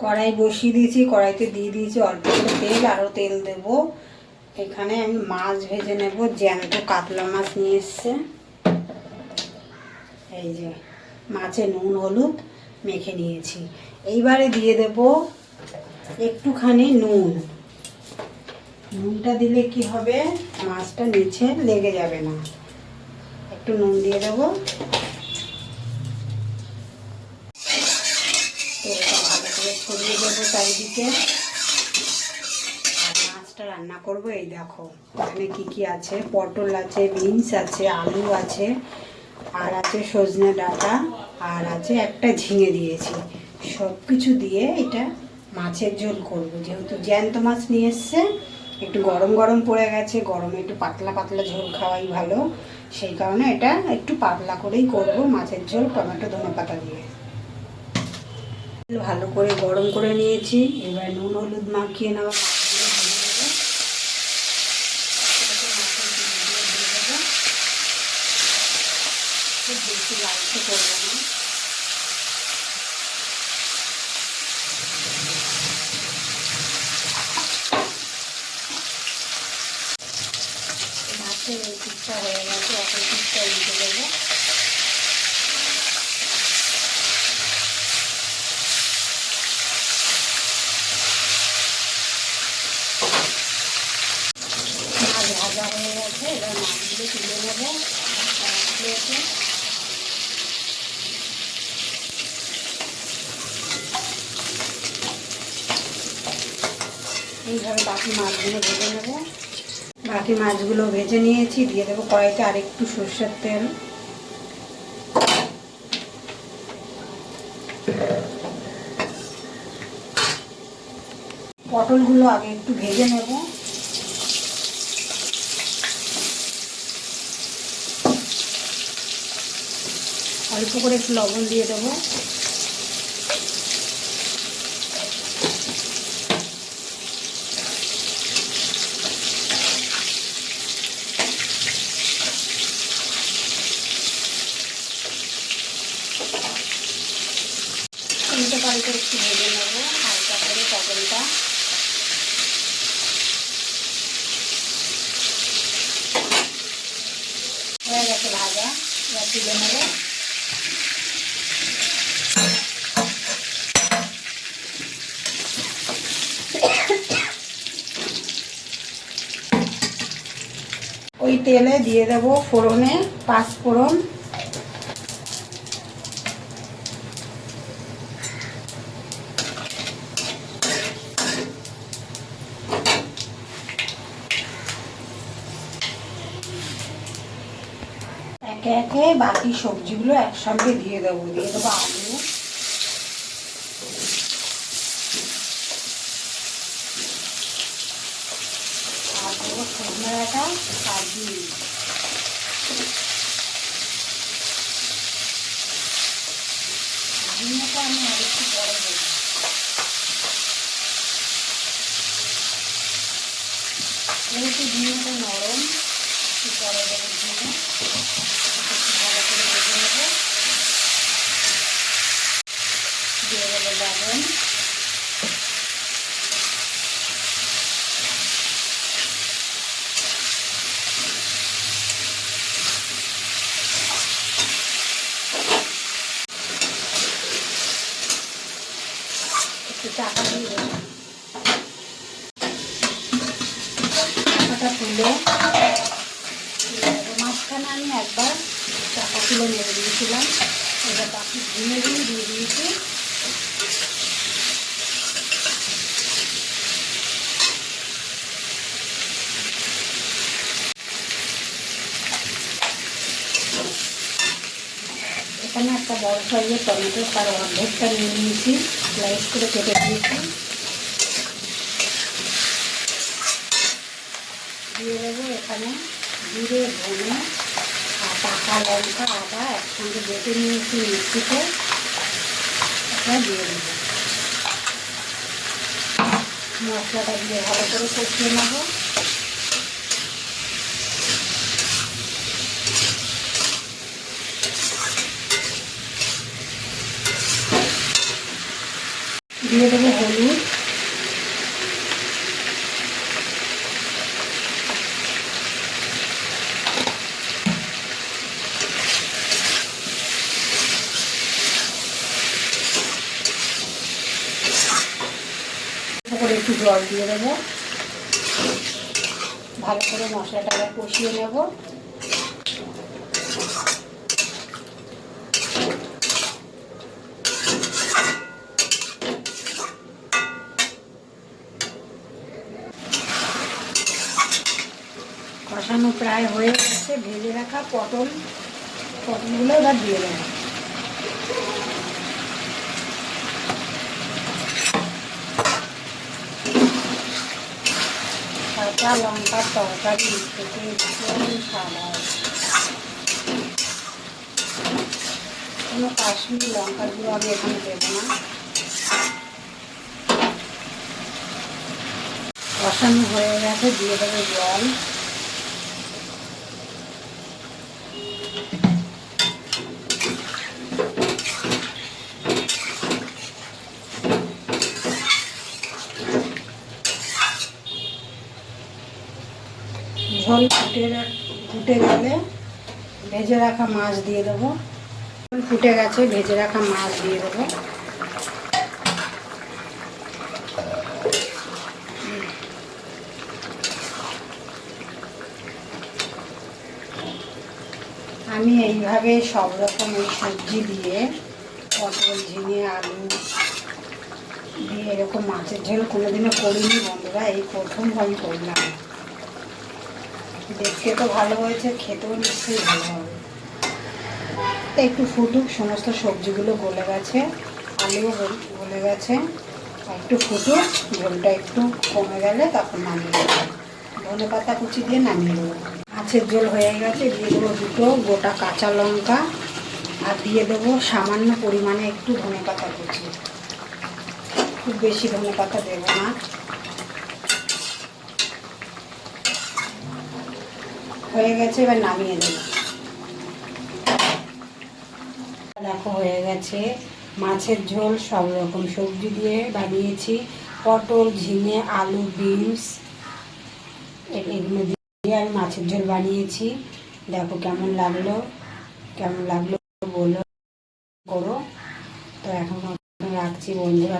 কড়াই বসিয়ে দিয়েছি, কড়াইতে দিয়ে দিয়েছি অল্প করে তেল, আরও তেল দেব। এখানে আমি মাছ ভেজে নেব, জ্যান্ত কাতলা মাছ নিয়ে এসছে। এই যে মাছে নুন হলুদ মেখে নিয়েছি। এইবারে দিয়ে দেব একটুখানি নুন। নুনটা দিলে কি হবে, মাছটা নিচে লেগে যাবে না। একটু নুন দিয়ে দেবো। তেলটা ভালো করে ছড়িয়ে দেবো চারিদিকে। আর মাছটা রান্না করবো। এই দেখো এখানে কি কি আছে, পটল আছে, বিনস আছে, আলু আছে, আর আছে সজনে ডাঁটা, আর আছে একটা ঝিঙে দিয়েছি। সব কিছু দিয়ে এটা মাছের ঝোল করব। যেহেতু জ্যান্ত মাছ নিয়ে এসছে, একটু গরম গরম পড়ে গেছে, গরমে একটু পাতলা পাতলা ঝোল খাওয়াই ভালো। সেই কারণে এটা একটু পাতলা করেই করব, মাছের ঝোল টমেটো ধনে পাতা দিয়ে। ভালো করে গরম করে নিয়েছি। এবার নুন হলুদ মাখিয়ে নেওয়া মাছগুলো ভেজে দেবো। খুব বেশি লালচে করবো না। মাছের এই পিঠটা হয়ে গেছে, এখন পিঠটা উল্টে দেবো। মাছ ভাজা হয়ে গেছে, এবার মাছগুলো তুলে নেবো প্লেটে। এইভাবে বাকি মাছগুলো ভেজে নেব। বাকি মাছগুলো ভেজে নিয়েছি, দিয়ে দেবো কড়াইতে আরেকটু সরষের তেল। পটলগুলো আগে একটু ভেজে নেব। অল্প করে একটু লবণ দিয়ে দেবো। উল্টে পাল্টে একটু ভেজে নেবো হালকা করে পটলটা। হয়ে গেছে ভাজা, এবার তুলে নেবো। ওই তেলে দিয়ে দেবো ফোড়নে পাঁচফোড়ন, একে একে বাকি সবজিগুলো একসঙ্গে দিয়ে দেবো। দিয়ে দেবো আলু, আর দেবো সজনে ডাঁটা আর বিনস। ঝিঙেটা আমি আরেকটু পরে দেবো। যেহেতু ঝিঙেটা নরম, একটু পরে দেবো ঝিঙে। একটু ভালো করে ভেজে নেবো। দিয়ে দেবো লবণ, একটু চাকা দিয়ে দেবো। চাকাটা তুলে মাঝখানে আমি একবার চাকা তুলে নেড়ে দিয়েছিলাম। এবার বাকি ঝিঙেগুলো দিয়ে দিয়েছি। এখানে একটা বড় সাইজের টমেটো, তার অর্ধেকটা নিয়ে নিয়েছি, স্লাইস করে কেটে দিয়েছি। দিয়ে দেবো এখানে জিরে, ধনে আর পাকা লঙ্কা, আদা একসঙ্গে বেটে নিয়েছি মিক্সিতে, এটা দিয়ে দেবো। মশলাটা দিয়ে ভালো করে কষিয়ে নেবো। দিয়ে দেবো হলুদ, করে একটু জল দিয়ে দেবো, ভালো করে মশলাটা কষিয়ে নেব। কষানো প্রায় হয়ে গেছে, ভেজে রাখা পটলগুলো এবার দিয়ে দেবো। কাঁচা লঙ্কার তরকারি খেতে ভীষণ স্বাদ হয়। কোনো কাশ্মীরি লঙ্কার গুঁড়ো আমি এখানে দেবো না। কষানো হয়ে গেছে, দিয়ে দেবো জল। ঝোল ফুটে গেলে ভেজে রাখা মাছ দিয়ে দেবো। ঝোল ফুটে গেছে, ভেজে রাখা মাছ দিয়ে দেবো। আমি এইভাবে সব রকম এই সবজি দিয়ে, পটল, ঝিঙে, আলু দিয়ে এরকম মাছের ঝোল কোনোদিনও করিনি বন্ধুরা, এই প্রথম আমি করলাম। দেখতে তো ভালো হয়েছে, খেতেও নিশ্চয়ই ভালো হবে। একটু ফুটুক, সমস্ত সবজিগুলো গলে গেছে, আলুও গলে গেছে, একটু ফুটুক, ঝোলটা একটু কমে গেলে তখন নামিয়ে দেবো। ধনে পাতা কুচি দিয়ে নামিয়ে দেবো। মাছের ঝোল হয়ে গেছে, দিয়ে দেবো 2 গোটা কাঁচা লঙ্কা, আর দিয়ে দেবো সামান্য পরিমাণে একটু ধনে পাতা কুচি। খুব বেশি ধনে পাতা দেবো না। হয়ে গেছে, এবার নামিয়ে দেবো। দেখো হয়ে গেছে মাছের ঝোল, সব রকম সবজি দিয়ে বানিয়েছি। পটল, ঝিঙে, আলু, বিনস এগুলো দিয়ে আমি মাছের ঝোল বানিয়েছি। দেখো কেমন লাগলো বলো করো। তো এখন রাখছি বন্ধুরা।